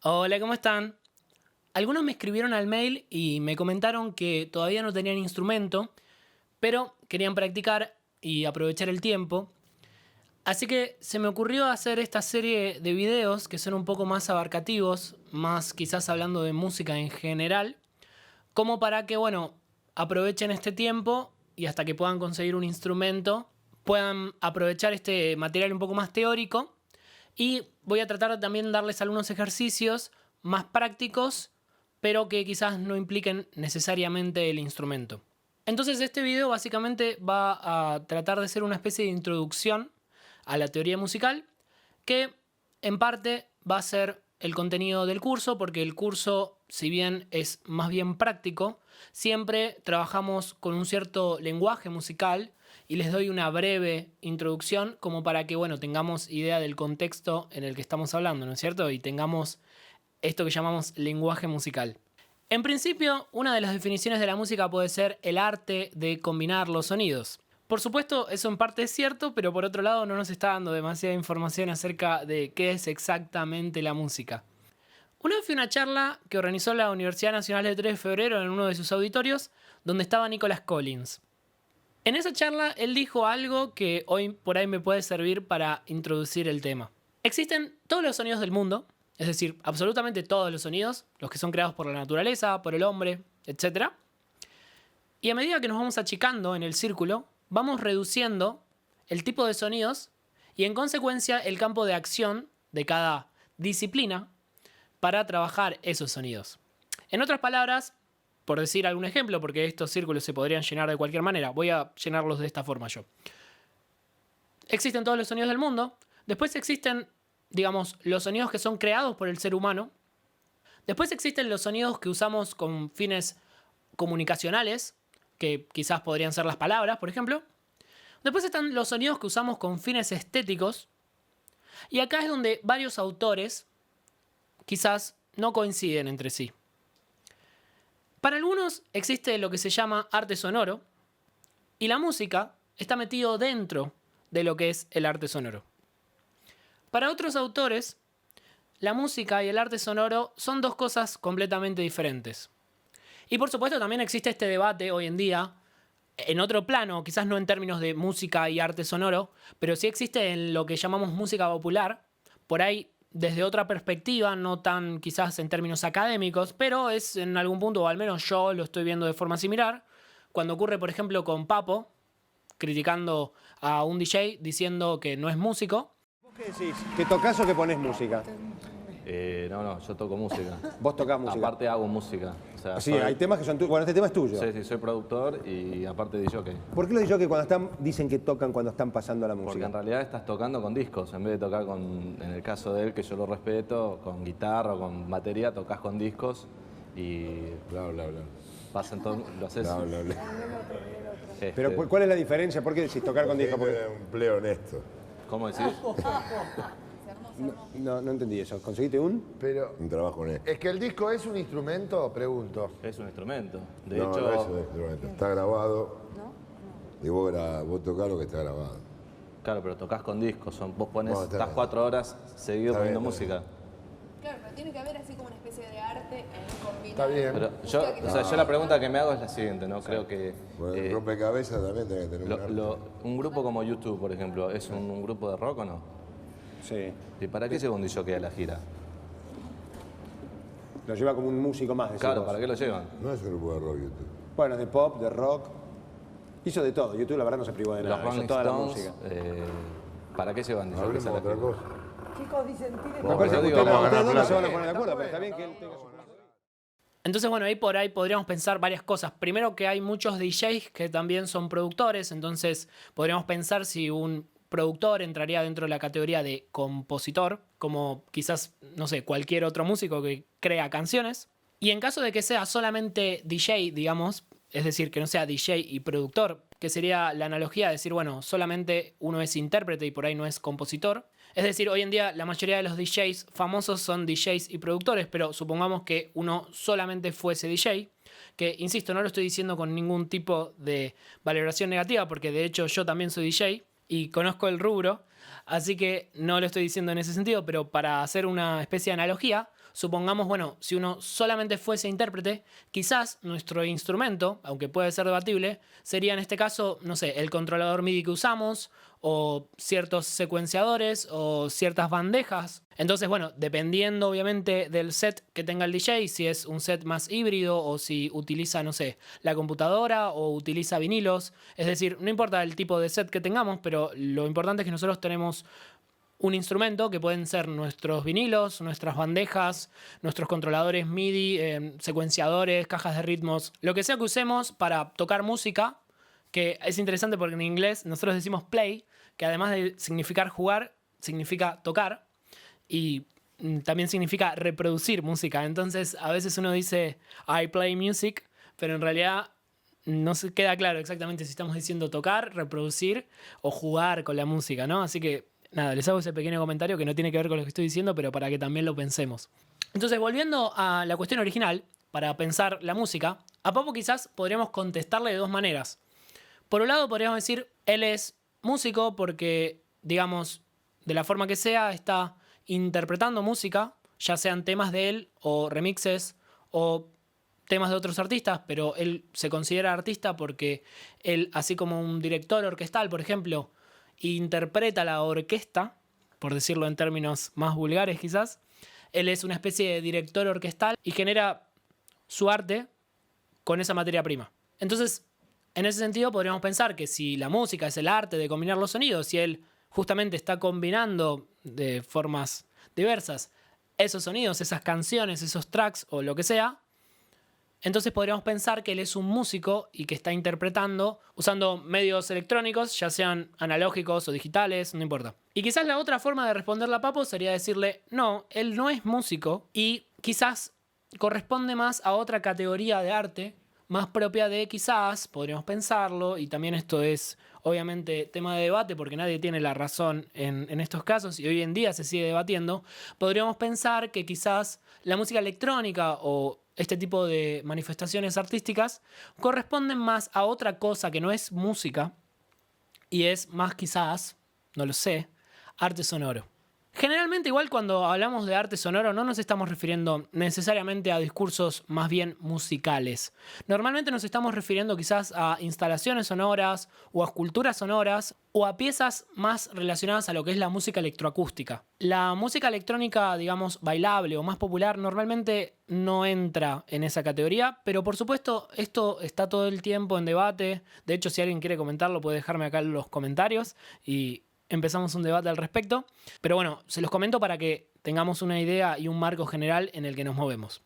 Hola, ¿cómo están? Algunos me escribieron al mail y me comentaron que todavía no tenían instrumento, pero querían practicar y aprovechar el tiempo. Así que se me ocurrió hacer esta serie de videos que son un poco más abarcativos, más quizás hablando de música en general, como para que, bueno, aprovechen este tiempo y hasta que puedan conseguir un instrumento, puedan aprovechar este material un poco más teórico. Y voy a tratar de también darles algunos ejercicios más prácticos, pero que quizás no impliquen necesariamente el instrumento. Entonces este video básicamente va a tratar de ser una especie de introducción a la teoría musical, que en parte va a ser el contenido del curso, porque el curso, si bien es más bien práctico, siempre trabajamos con un cierto lenguaje musical y les doy una breve introducción como para que, bueno, tengamos idea del contexto en el que estamos hablando, ¿no es cierto? Y tengamos esto que llamamos lenguaje musical. En principio, una de las definiciones de la música puede ser el arte de combinar los sonidos. Por supuesto, eso en parte es cierto, pero por otro lado no nos está dando demasiada información acerca de qué es exactamente la música. Una vez fui a una charla que organizó la Universidad Nacional de 3 de Febrero en uno de sus auditorios, donde estaba Nicholas Collins. En esa charla él dijo algo que hoy por ahí me puede servir para introducir el tema. Existen todos los sonidos del mundo, es decir, absolutamente todos los sonidos, los que son creados por la naturaleza, por el hombre, etc. Y a medida que nos vamos achicando en el círculo, vamos reduciendo el tipo de sonidos y en consecuencia el campo de acción de cada disciplina para trabajar esos sonidos. En otras palabras, por decir algún ejemplo, porque estos círculos se podrían llenar de cualquier manera, voy a llenarlos de esta forma yo. Existen todos los sonidos del mundo, después existen, digamos, los sonidos que son creados por el ser humano, después existen los sonidos que usamos con fines comunicacionales, que quizás podrían ser las palabras, por ejemplo. Después están los sonidos que usamos con fines estéticos, y acá es donde varios autores quizás no coinciden entre sí. Para algunos existe lo que se llama arte sonoro, y la música está metido dentro de lo que es el arte sonoro. Para otros autores, la música y el arte sonoro son dos cosas completamente diferentes. Y por supuesto también existe este debate hoy en día, en otro plano, quizás no en términos de música y arte sonoro, pero sí existe en lo que llamamos música popular, por ahí desde otra perspectiva, no tan quizás en términos académicos, pero es en algún punto, o al menos yo lo estoy viendo de forma similar, cuando ocurre por ejemplo con Papo, criticando a un DJ diciendo que no es músico. ¿Vos qué decís? ¿Que tocás o que ponés música? No, yo toco música. Vos tocás música. Aparte hago música. O sea, Sí, hay temas que son tuyos. Bueno, este tema es tuyo. Sí, soy productor y aparte de jockey. ¿Por qué los que cuando están dicen que tocan cuando están pasando la música? Porque en realidad estás tocando con discos, en vez de tocar con, en el caso de él, que yo lo respeto, con guitarra o con batería, tocas con discos y Bla, bla, bla. pasan todo, lo haces. Bla, bla, bla. Pero ¿cuál es la diferencia? ¿Por qué decís tocar con disco? Porque un empleo honesto. ¿Cómo decís? No entendí eso. ¿Conseguiste un? Pero Un trabajo honesto. es que el disco es un instrumento, pregunto. Es un instrumento. De No, hecho, no es un instrumento. Está grabado. Y vos tocás lo que está grabado. claro, pero tocas con discos. Vos pones, No, está estás bien. 4 horas seguido Está poniendo bien, está música. Claro, pero tiene que haber así como una especie de arte en combinar. Está bien. Pero yo la pregunta que me hago es la siguiente, ¿no? Creo que Bueno, el rompecabezas también tiene que tener un arte. un grupo como YouTube, por ejemplo, ¿es un grupo de rock o no? Sí. ¿Y para qué lleva un DJ a la gira? Lo lleva como un músico más, decís Claro, vos. ¿para qué lo llevan? No es un grupo de rock, YouTube. Bueno, de pop, de rock. Hizo de todo. YouTube la verdad no se privó de Los nada. Hizo Rolling toda la Stones, música. ¿para qué llevan DJs Hablemos a de la otra gira? cosa. Chicos, dicen, tiren Me parece yo que digo, ustedes vamos a ganar dos no se van a plata. poner de acuerdo, pero está bien que él tenga su... Entonces, bueno, ahí por ahí podríamos pensar varias cosas. Primero que hay muchos DJs que también son productores, entonces podríamos pensar si un productor entraría dentro de la categoría de compositor, como quizás, no sé, cualquier otro músico que crea canciones. Y en caso de que sea solamente DJ, digamos, es decir, que no sea DJ y productor, que sería la analogía de decir, bueno, solamente uno es intérprete y por ahí no es compositor. Es decir, hoy en día la mayoría de los DJs famosos son DJs y productores, pero supongamos que uno solamente fuese DJ, que, insisto, no lo estoy diciendo con ningún tipo de valoración negativa, porque de hecho yo también soy DJ y conozco el rubro, así que no lo estoy diciendo en ese sentido, pero para hacer una especie de analogía, supongamos, bueno, si uno solamente fuese intérprete, quizás nuestro instrumento, aunque puede ser debatible, sería en este caso, no sé, el controlador MIDI que usamos, o ciertos secuenciadores, o ciertas bandejas. Entonces, bueno, dependiendo obviamente del set que tenga el DJ, si es un set más híbrido o si utiliza, no sé, la computadora o utiliza vinilos. Es decir, no importa el tipo de set que tengamos, pero lo importante es que nosotros tenemos un instrumento que pueden ser nuestros vinilos, nuestras bandejas, nuestros controladores MIDI, secuenciadores, cajas de ritmos, lo que sea que usemos para tocar música, que es interesante porque en inglés nosotros decimos play, que además de significar jugar, significa tocar y también significa reproducir música. Entonces a veces uno dice I play music, pero en realidad no se queda claro exactamente si estamos diciendo tocar, reproducir o jugar con la música, ¿no? Así que nada, les hago ese pequeño comentario que no tiene que ver con lo que estoy diciendo, pero para que también lo pensemos. Entonces, volviendo a la cuestión original, para pensar la música, a Papo quizás podríamos contestarle de dos maneras. Por un lado, podríamos decir, él es músico porque, digamos, de la forma que sea, está interpretando música, ya sean temas de él o remixes o temas de otros artistas, pero él se considera artista porque él, así como un director orquestal, por ejemplo, interpreta la orquesta, por decirlo en términos más vulgares quizás, él es una especie de director orquestal y genera su arte con esa materia prima. Entonces, en ese sentido podríamos pensar que si la música es el arte de combinar los sonidos, si él justamente está combinando de formas diversas esos sonidos, esas canciones, esos tracks o lo que sea, entonces podríamos pensar que él es un músico y que está interpretando usando medios electrónicos, ya sean analógicos o digitales, no importa. Y quizás la otra forma de responderle a Papo sería decirle, no, él no es músico y quizás corresponde más a otra categoría de arte, más propia de quizás, podríamos pensarlo, y también esto es obviamente tema de debate porque nadie tiene la razón en estos casos y hoy en día se sigue debatiendo, podríamos pensar que quizás la música electrónica o este tipo de manifestaciones artísticas corresponden más a otra cosa que no es música y es más quizás, no lo sé, arte sonoro. Generalmente igual cuando hablamos de arte sonoro no nos estamos refiriendo necesariamente a discursos más bien musicales. Normalmente nos estamos refiriendo quizás a instalaciones sonoras o a esculturas sonoras o a piezas más relacionadas a lo que es la música electroacústica. La música electrónica, digamos, bailable o más popular normalmente no entra en esa categoría, pero por supuesto esto está todo el tiempo en debate. De hecho, si alguien quiere comentarlo puede dejarme acá en los comentarios y empezamos un debate al respecto. Pero bueno, se los comento para que tengamos una idea y un marco general en el que nos movemos.